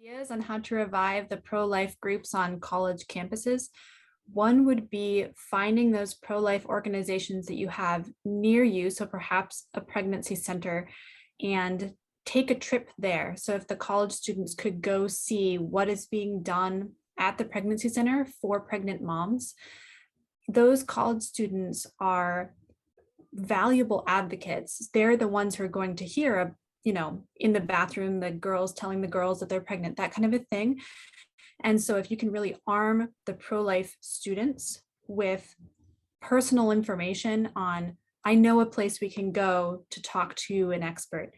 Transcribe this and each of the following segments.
Ideas on how to revive the pro-life groups on college campuses. One would be finding those pro-life organizations that you have near you, so perhaps a pregnancy center, and take a trip there. So if the college students could go see what is being done at the pregnancy center for pregnant moms, those college students are valuable advocates. They're the ones who are going to hear, in the bathroom, the girls telling the girls that they're pregnant, that kind of a thing. And so if you can really arm the pro-life students with personal information on, I know a place we can go to talk to an expert,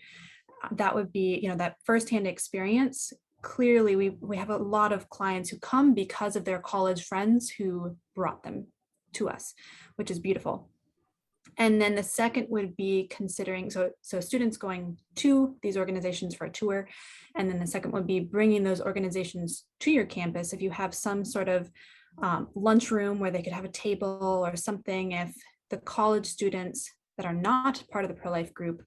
that would be, that firsthand experience. Clearly, we have a lot of clients who come because of their college friends who brought them to us, which is beautiful. And then the second would be considering, so students going to these organizations for a tour. And then the second would be bringing those organizations to your campus. If you have some sort of lunchroom where they could have a table or something, if the college students that are not part of the pro-life group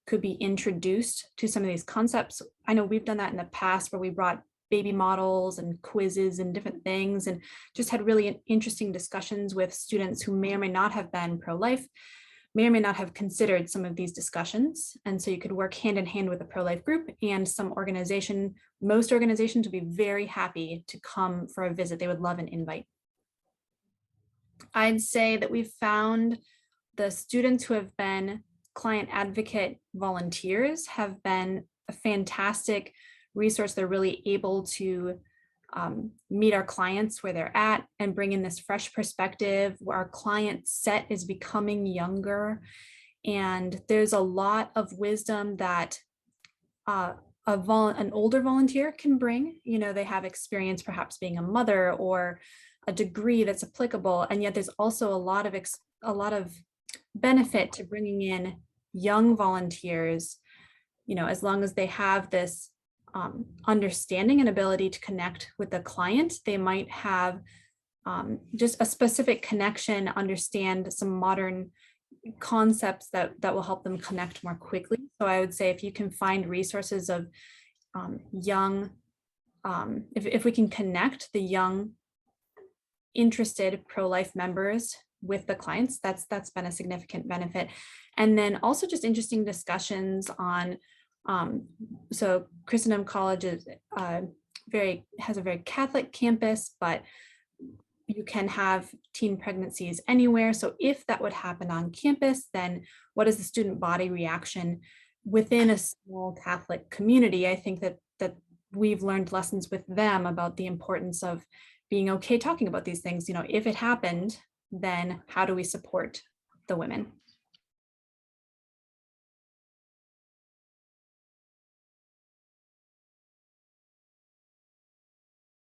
could be introduced to some of these concepts. I know we've done that in the past where we brought baby models and quizzes and different things, and just had really interesting discussions with students who may or may not have been pro-life, may or may not have considered some of these discussions. And so you could work hand in hand with a pro-life group and some organization. Most organizations would be very happy to come for a visit. They would love an invite. I'd say that we've found the students who have been client advocate volunteers have been a fantastic resource. They're really able to meet our clients where they're at and bring in this fresh perspective where our client set is becoming younger. And there's a lot of wisdom that an older volunteer can bring. They have experience perhaps being a mother or a degree that's applicable. And yet there's also a lot of benefit to bringing in young volunteers, as long as they have this understanding and ability to connect with the client. They might have just a specific connection, understand some modern concepts that will help them connect more quickly. So I would say if you can find resources of young, if we can connect the young interested pro-life members with the clients, that's been a significant benefit. And then also just interesting discussions on, so Christendom College is has a very Catholic campus, but you can have teen pregnancies anywhere. So if that would happen on campus, then what is the student body reaction within a small Catholic community? I think that we've learned lessons with them about the importance of being okay talking about these things. If it happened, then how do we support the women?